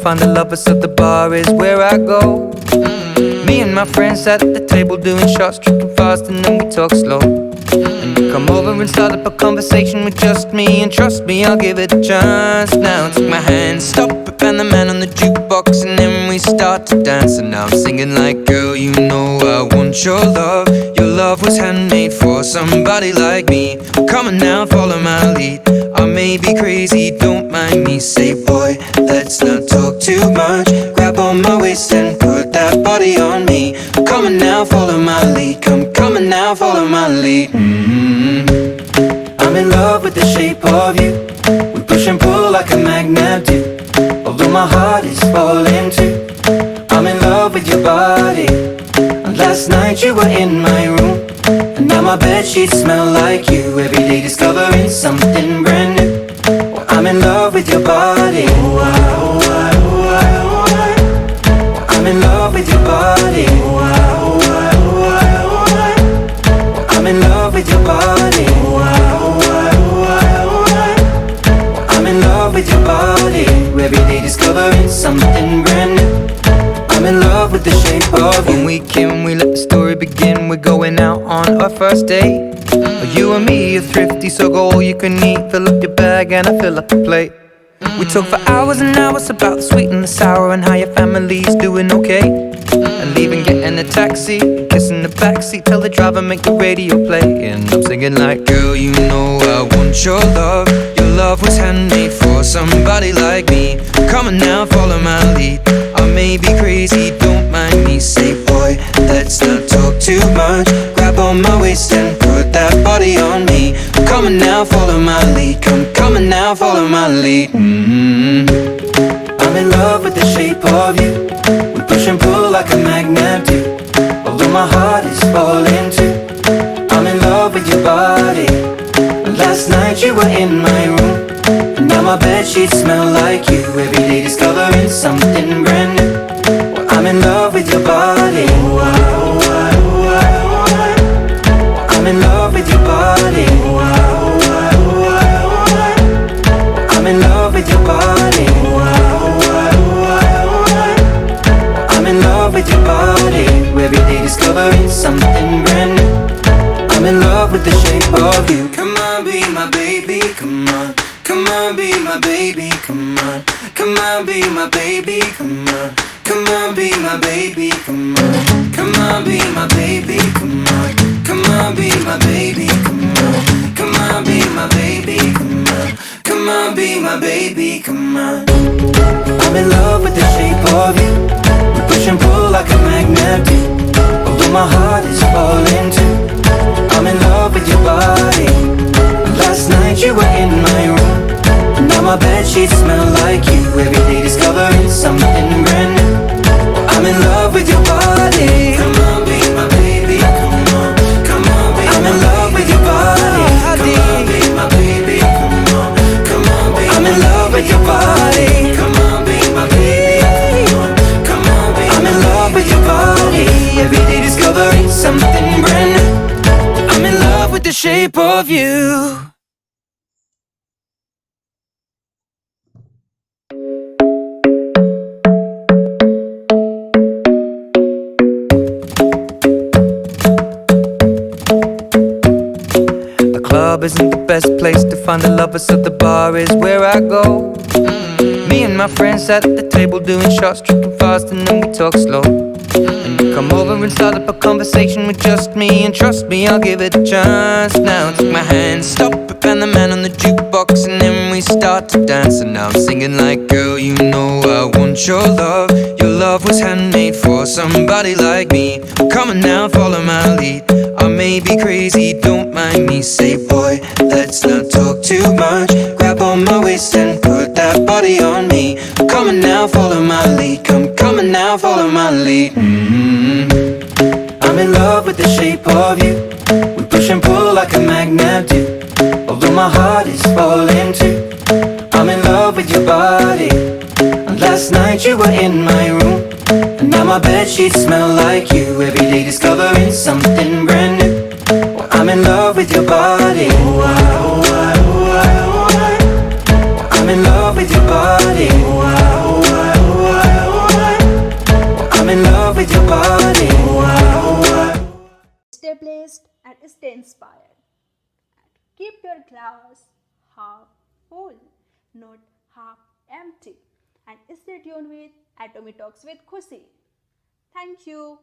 find a lover, so the bar is where I go. Me and my friends at the table doing shots, tripping fast, and then we talk slow. And you come over and start up a conversation with just me, and trust me, I'll give it a chance. Now take my hand, stop it, and the man on the jukebox, and then we start to dance. And now I'm singing like, girl, you know I want your love. Your love was handmade for somebody like me. Come on now, follow my lead. I may be crazy, don't mind me. Say, boy, let's not talk too much. Grab on my waist and put that body on me. Come on now, follow my lead. Come on now, follow my lead. I'm in love with the shape of you. We push and pull like a magnet do. Although my heart is falling too. I'm in love with your body. And last night you were in my room, and now my bedsheets smell like you. Every day discovering something brand new. Well, I'm in love with your body. I'm in love with your body. I'm in love with your body. I'm in love with your body. Every day discovering something brand new. I'm in love with the shape of you. When we came, we let the story begin. We're going out on our first date. You and me are thrifty, so go all you can eat. Fill up your bag and I fill up the plate. We talk for hours and hours about the sweet and the sour, and how your family's doing okay. And leaving, getting a taxi, kissing the backseat, tell the driver make the radio play. And I'm singing like, girl, you know I want your love. Your love was handmade for somebody like me. Come on now, follow my lead. I may be crazy, don't mind me. Say, boy, let's not talk too much. Grab on my waist and put that body on me. Come on now, follow my lead. Come on now, follow my lead. I'm in love with the shape of you. We push and pull like a magnet do. Although my heart is falling too. I'm in love with your body. Last night you were in my room, and now my bedsheets smell like you. Every day discovering something brand new. Well, I'm in love with your body. I'm in love with your body. I'm in love with your body. I'm in love with your body. Every day discovering something brand new. I'm in love with the shape of you. Come on, be my baby, come on. Come on, be my baby, come on. Come on, be my baby, come on. Come on, be my baby, come on. Come on, be my baby, come on. Come on, be my baby, come on. Come on, be my baby, come on. Come on, be my baby, come on. I'm in love with the shape of you. We push and pull like a magnet do. Although my heart is falling too. I'm in love with your body. Last night you were in my room, and now my bedsheets smell like you. Every day discovering something brand new. I'm in love with your body. Come on, be my baby, come on. Come on, be I'm in love with your body. Come on, be my baby, come on. Come on, be I'm in love with your body. Come on, be my baby, come on. Come on, be I'm in love with your body. Every day discovering something brand new. I'm in love with the shape of you. The club isn't the best place to find a lover, so the bar is where I go. Me and my friends at the table doing shots, tripping fast, and then we talk slow. And you come over and start up a conversation with just me, and trust me, I'll give it a chance. Now take my hand, stop it, and the man on the jukebox, and then we start to dance. And now I'm singing like, girl, you know I want your love. Your love was handmade for somebody like me. Come on now, follow my lead. I may be crazy, don't mind me. Say, boy, let's not talk too much. Grab on my waist and put that body on me. Come on now, follow my lead. Come on now, follow my lead. I'm in love with the shape of you. We push and pull like a magnet do. Although my heart is falling too. I'm in love with your body. And last night you were in my room, and now my bedsheets smell like you. Every day discovering something brand new. Well, I'm in love with your body. I'm in love with your body. your glass half full, not half empty. And stay tuned with Atomy Talks with Khusi. Thank you.